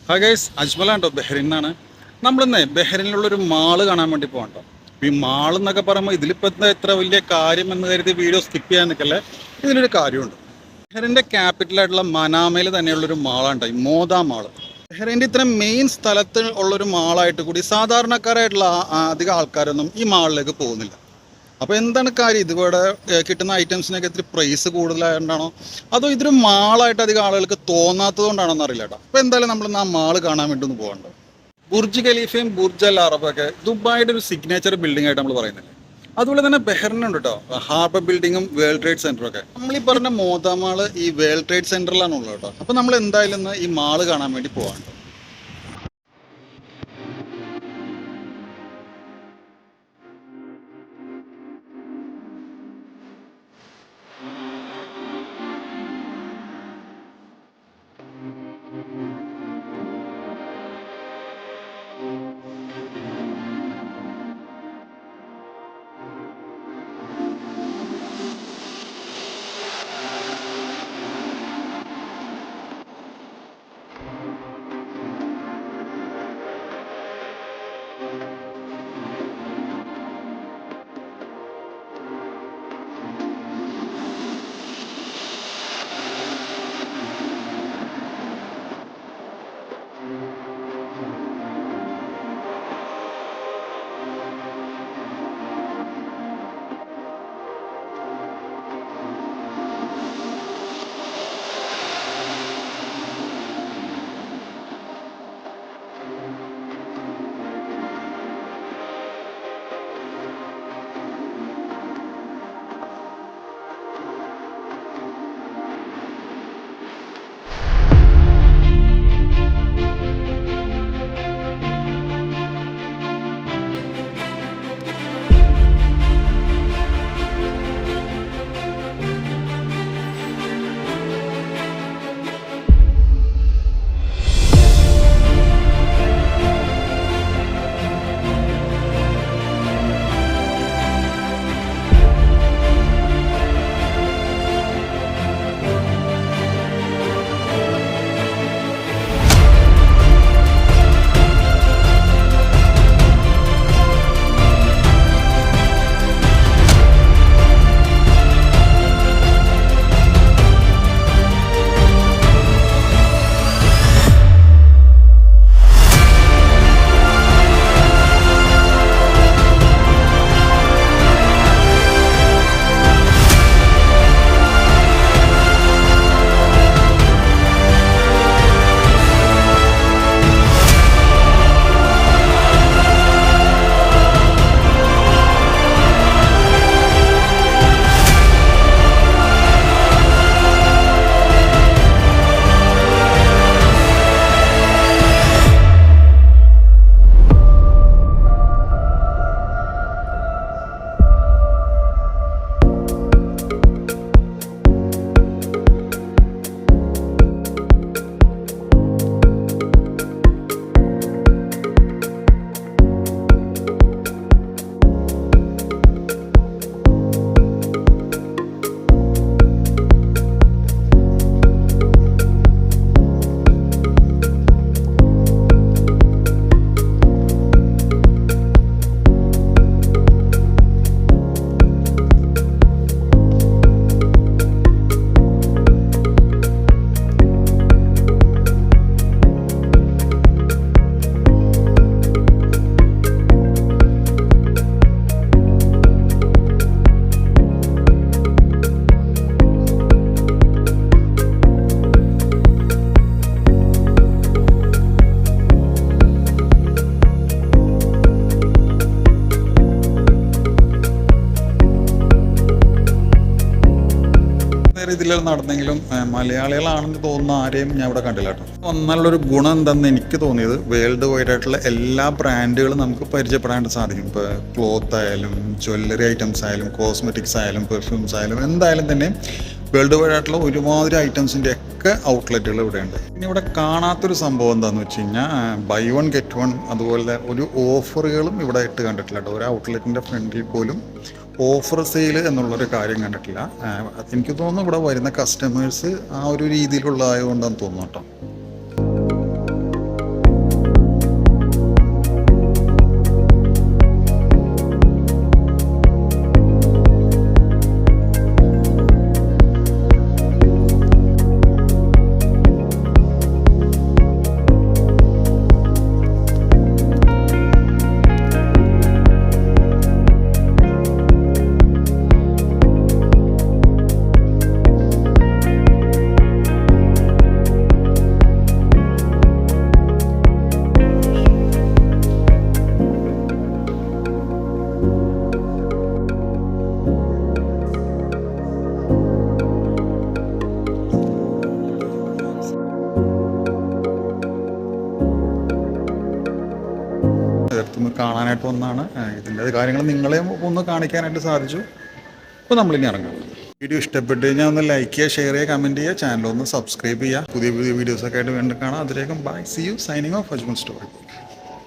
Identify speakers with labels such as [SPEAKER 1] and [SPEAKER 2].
[SPEAKER 1] Hi guys, അജ്മലാണ്ടോ Bahrain എന്നാണ്. നമ്മളിന്ന് ബഹ്റിനിലുള്ളൊരു mall കാണാൻ വേണ്ടി പോകണ്ടോ. ഈ മാൾ എന്നൊക്കെ പറയുമ്പോൾ ഇതിലിപ്പോൾ എന്താ ഇത്ര വലിയ കാര്യം എന്ന് കരുതി വീഡിയോ സ്കിപ്പ് ചെയ്യാൻ നിൽക്കല്ലേ. ഇതിലൊരു കാര്യമുണ്ട്. ബഹ്റിൻ്റെ ക്യാപിറ്റലായിട്ടുള്ള മനാമയിൽ തന്നെയുള്ളൊരു മാളാണ് ഈ മോദ മാള്. ബഹ്റിൻ്റെ ഇത്ര മെയിൻ സ്ഥലത്ത് ഉള്ളൊരു മാളായിട്ട് കൂടി സാധാരണക്കാരായിട്ടുള്ള അധികം ആൾക്കാരൊന്നും ഈ മാളിലേക്ക് പോകുന്നില്ല. അപ്പോൾ എന്താണ് കാര്യം? ഇതിവിടെ കിട്ടുന്ന ഐറ്റംസിനൊക്കെ ഇത്തിരി പ്രൈസ് കൂടുതലായതുകൊണ്ടാണോ, അതോ ഇതൊരു മാളായിട്ട് അധികം ആളുകൾക്ക് തോന്നാത്തത് കൊണ്ടാണോ എന്നറിയില്ല കേട്ടോ. അപ്പോൾ എന്തായാലും നമ്മൾ ആ മാള് കാണാൻ വേണ്ടി ഒന്ന് പോകണ്ടോ. ബുർജ് ഖലീഫയും ബുർജ് അൽ അറബൊക്കെ ദുബായിയുടെ ഒരു സിഗ്നേച്ചർ ബിൽഡിംഗ് ആയിട്ട് നമ്മൾ പറയുന്നില്ലേ. അതുപോലെ തന്നെ ബഹ്റിനുണ്ട് കേട്ടോ ഹാർബർ ബിൽഡിങ്ങും വേൾഡ് ട്രേഡ് സെന്ററും ഒക്കെ. നമ്മൾ ഈ പറഞ്ഞ മോദ മാള് ഈ വേൾഡ് ട്രേഡ് സെന്ററിലാണ് ഉള്ളത് കേട്ടോ. അപ്പോൾ നമ്മൾ എന്തായാലും ഇന്ന് ഈ മാള് കാണാൻ വേണ്ടി പോകാണ്ട്. ഇതിൽ നടന്നെങ്കിലും മലയാളികളാണെന്ന് തോന്നുന്ന ആരെയും ഞാൻ ഇവിടെ കണ്ടില്ല കേട്ടോ. ഒന്നുള്ളൊരു ഗുണം എന്താണെന്ന് എനിക്ക് തോന്നിയത്, വേൾഡ് വൈഡ് ആയിട്ടുള്ള എല്ലാ ബ്രാൻഡുകളും നമുക്ക് പരിചയപ്പെടാൻ സാധിക്കും. ഇപ്പോൾ ക്ലോത്ത് ആയാലും ജ്വല്ലറി ഐറ്റംസ് ആയാലും കോസ്മെറ്റിക്സ് ആയാലും പെർഫ്യൂംസ് ആയാലും എന്തായാലും തന്നെ വേൾഡ് വൈഡ് ആയിട്ടുള്ള ഒരുമാതിരി ഐറ്റംസിൻ്റെ ഒക്കെ ഔട്ട്ലെറ്റുകൾ ഇവിടെയുണ്ട്. ഇനി ഇവിടെ കാണാത്തൊരു സംഭവം എന്താണെന്ന് വെച്ച് കഴിഞ്ഞാൽ ബൈ വൺ ഗെറ്റ് വൺ, അതുപോലെ ഒരു ഓഫറുകളും ഇവിടെ ഇട്ട് കണ്ടിട്ടില്ല കേട്ടോ. ഒരു ഔട്ട്ലെറ്റിൻ്റെ ഫ്രണ്ടിൽ പോലും ഓഫർ സെയിൽ എന്നുള്ളൊരു കാര്യം കണ്ടിട്ടില്ല. എനിക്ക് തോന്നുന്നു ഇവിടെ വരുന്ന കസ്റ്റമേഴ്സ് ആ ഒരു രീതിയിലുള്ളതായതുകൊണ്ടാണെന്ന് തോന്നുന്നു കേട്ടോ. പുറത്തുനിന്ന് കാണാനായിട്ട് വന്നതാണ്. ഇതിൻ്റെ കാര്യങ്ങൾ നിങ്ങളെ ഒന്ന് കാണിക്കാനായിട്ട് സാധിച്ചു. അപ്പോൾ നമ്മളിനി ഇറങ്ങാം. വീഡിയോ ഇഷ്ടപ്പെട്ട് കഴിഞ്ഞാൽ ഒന്ന് ലൈക്ക് ചെയ്യുക, ഷെയർ ചെയ്യുക, കമൻറ്റ് ചെയ്യുക, ചാനൽ ഒന്ന് സബ്സ്ക്രൈബ് ചെയ്യുക. പുതിയ പുതിയ വീഡിയോസൊക്കെ ആയിട്ട് വീണ്ടും കാണാം. അതിലേക്കും bye, see you, signing off Ajmal story.